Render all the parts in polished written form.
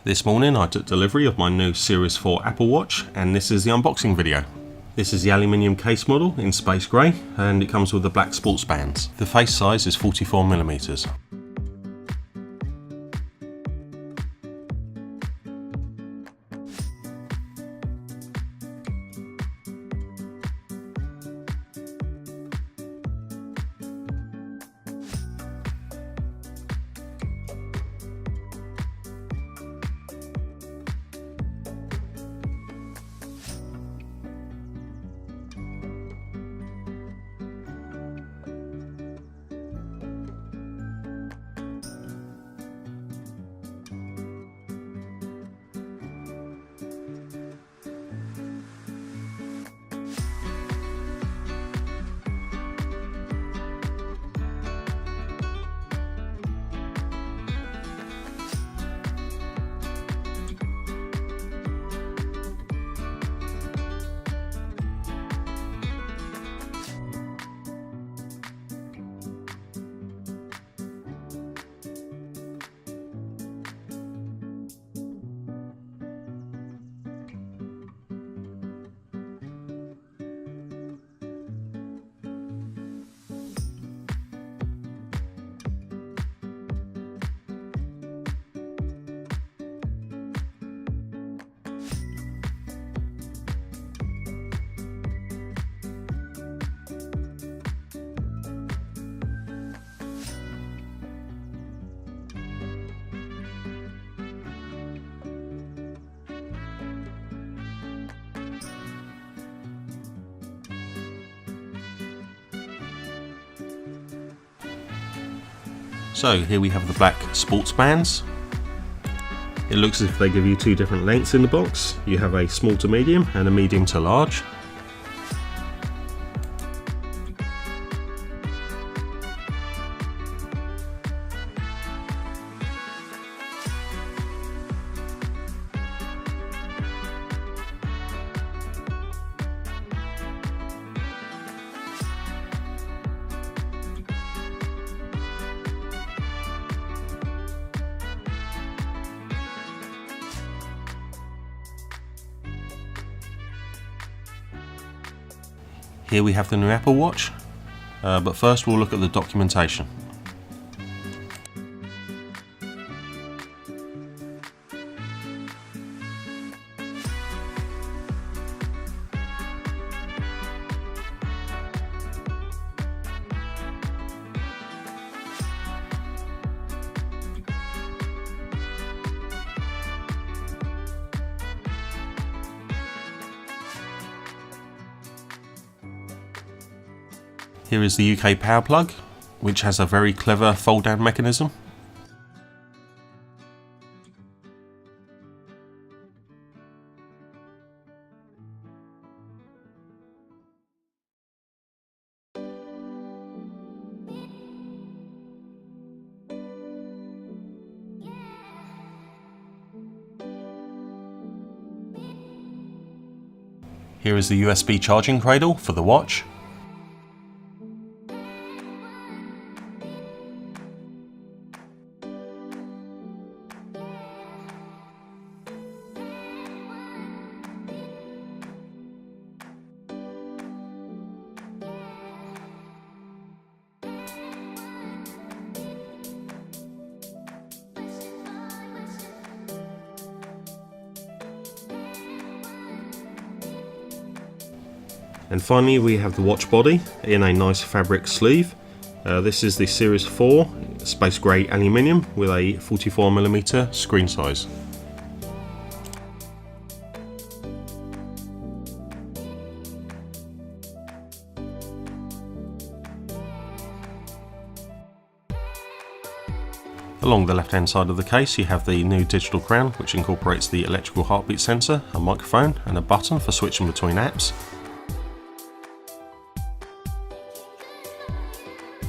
This morning I took delivery of my new Series 4 Apple Watch, and this is the unboxing video. This is the aluminium case model in space grey, and it comes with the black sports bands. The face size is 44mm. So here we have the black sports bands. It looks as if they give you two different lengths in the box. You have a small to medium and a medium to large. Here we have the new Apple Watch, but first we'll look at the documentation. Here is the UK power plug, which has a very clever fold down mechanism. Here is the USB charging cradle for the watch. And finally we have the watch body in a nice fabric sleeve. This is the Series 4 space grey aluminium with a 44mm screen size. Along the left hand side of the case you have the new digital crown, which incorporates the electrical heartbeat sensor, a microphone and a button for switching between apps.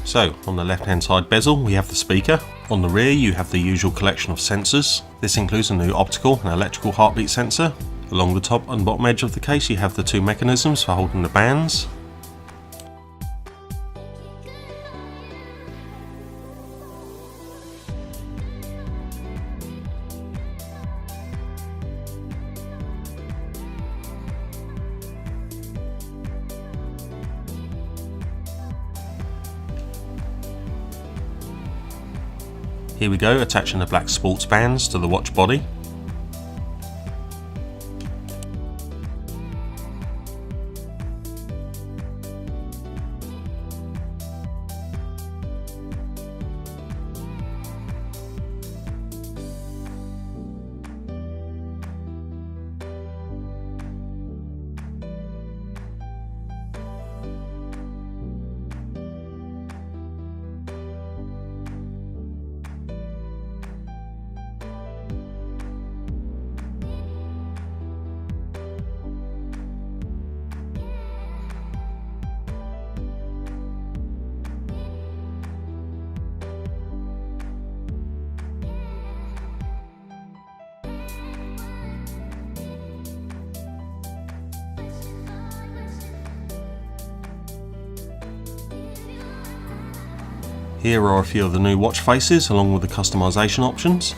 So on the left hand side bezel we have the speaker. On the rear you have the usual collection of sensors. This includes a new optical and electrical heartbeat sensor. Along the top and bottom edge of the case you have the two mechanisms for holding the bands. Here we go, attaching the black sports bands to the watch body. Here are a few of the new watch faces along with the customization options.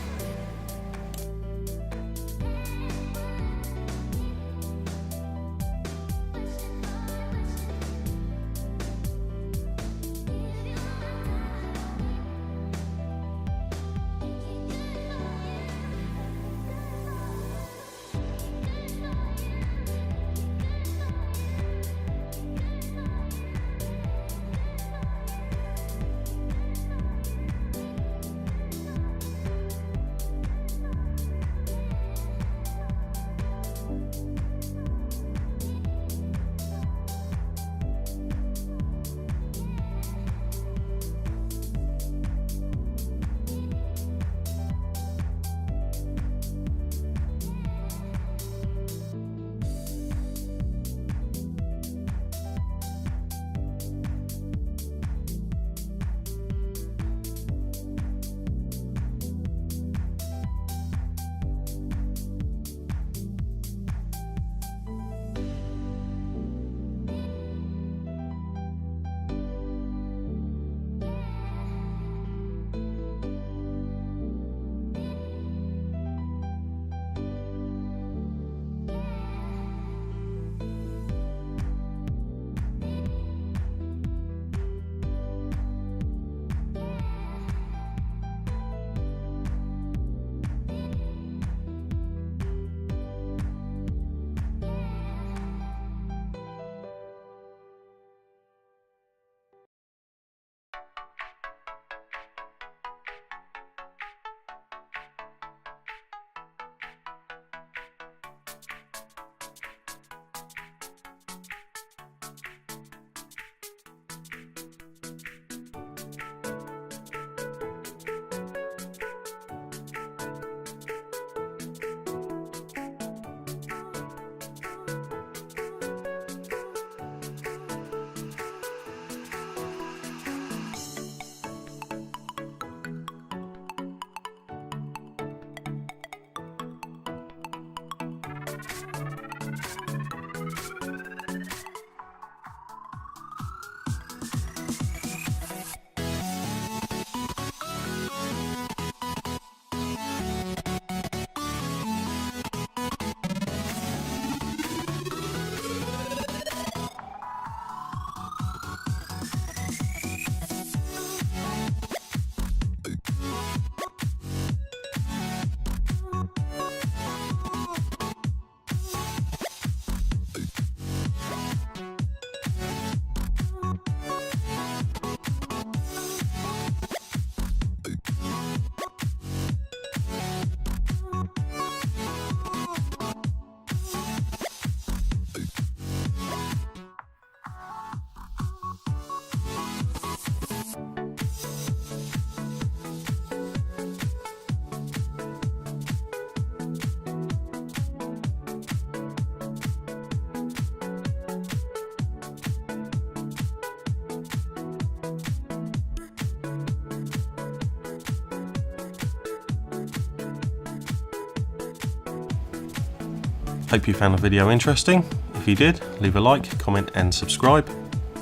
Hope you found the video interesting. If you did, leave a like, comment and subscribe.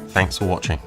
Thanks for watching.